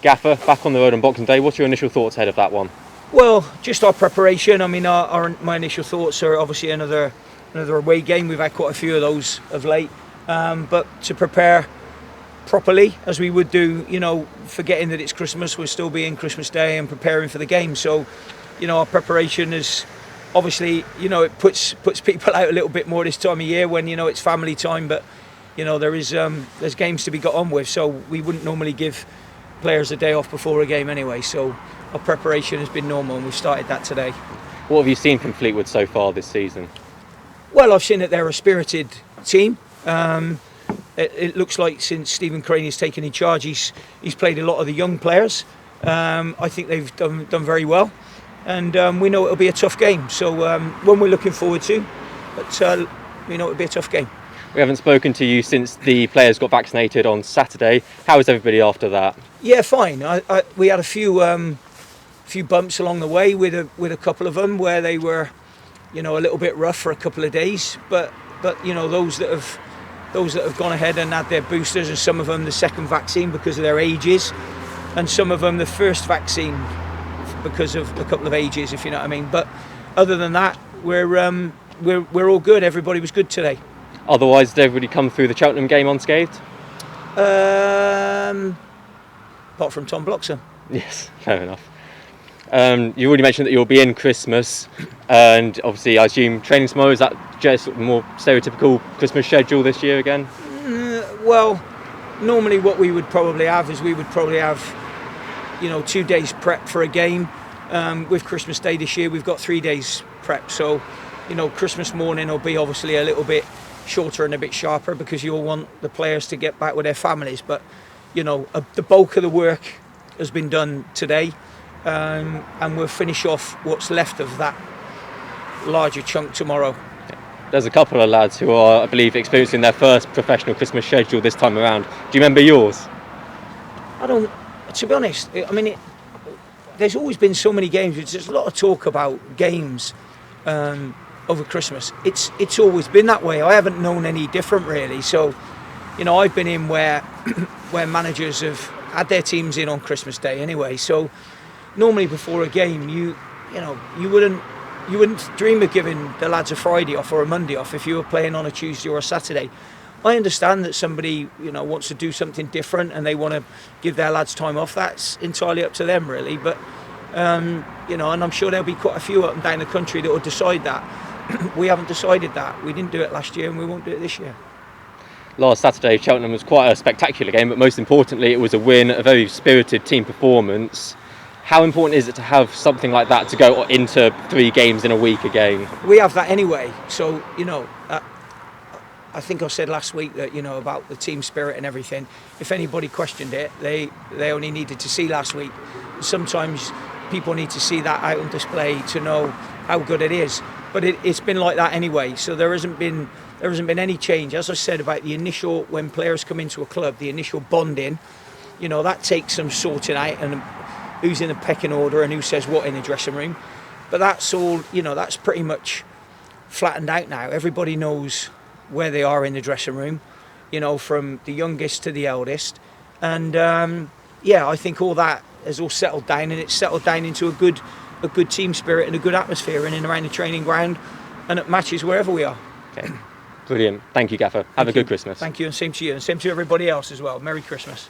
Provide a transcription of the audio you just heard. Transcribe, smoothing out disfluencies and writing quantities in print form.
Gaffer, back on the road on Boxing Day. What's your initial thoughts ahead of that one? Well, just our preparation. I mean, my initial thoughts are obviously another away game. We've had quite a few of those of late, but to prepare properly as we would do, forgetting that it's Christmas, we'll still be in Christmas Day and preparing for the game. So, our preparation is obviously, it puts people out a little bit more this time of year when it's family time. But there's games to be got on with, so we wouldn't normally give players a day off before a game anyway. So our preparation has been normal and we've started that today. What have you seen from Fleetwood so far this season? Well, I've seen that they're a spirited team. It looks like since Stephen Crane has taken in charge, he's played a lot of the young players. I think they've done very well, and we know it'll be a tough game. So one we're looking forward to, but we know it'll be a tough game. We haven't spoken to you since the players got vaccinated on Saturday. How is everybody after that? Yeah, fine. We had a few bumps along the way with a couple of them where they were, a little bit rough for a couple of days. But those that have gone ahead and had their boosters, and some of them the second vaccine because of their ages, and some of them the first vaccine because of a couple of ages, if you know what I mean. But other than that, we're all good. Everybody was good today. Otherwise, did everybody come through the Cheltenham game unscathed? Apart from Tom Bloxham. Yes, fair enough. You already mentioned that you'll be in Christmas, and obviously I assume training tomorrow, is that just more stereotypical Christmas schedule this year again? Well, normally what we would probably have is 2 days prep for a game. With Christmas Day this year we've got 3 days prep, so Christmas morning will be obviously a little bit shorter and a bit sharper because you'll want the players to get back with their families. But the bulk of the work has been done today, and we'll finish off what's left of that larger chunk tomorrow. There's a couple of lads who are, I believe, experiencing their first professional Christmas schedule this time around. Do you remember yours? To be honest, there's always been so many games. There's a lot of talk about games over Christmas. It's always been that way. I haven't known any different really. So, I've been in where managers have had their teams in on Christmas Day anyway. So, normally before a game, you wouldn't dream of giving the lads a Friday off or a Monday off if you were playing on a Tuesday or a Saturday. I understand that somebody wants to do something different and they want to give their lads time off. That's entirely up to them really. But and I'm sure there'll be quite a few up and down the country that will decide that. We haven't decided that. We didn't do it last year and we won't do it this year. Last Saturday, Cheltenham was quite a spectacular game, but most importantly, it was a win, a very spirited team performance. How important is it to have something like that to go into 3 games in a week again? We have that anyway. So, I think I said last week that, about the team spirit and everything. If anybody questioned it, they only needed to see last week. Sometimes people need to see that out on display to know how good it is. But it's been like that anyway. So there hasn't been any change. As I said about the initial, when players come into a club, the initial bonding, that takes some sorting out and who's in the pecking order and who says what in the dressing room. But that's all, that's pretty much flattened out now. Everybody knows where they are in the dressing room, from the youngest to the eldest. And I think all that has all settled down, and it's settled down into a good team spirit and a good atmosphere in and around the training ground and at matches wherever we are. Okay. Brilliant. Thank you, Gaffer. Have a good Christmas. Thank you, and same to you, and same to everybody else as well. Merry Christmas.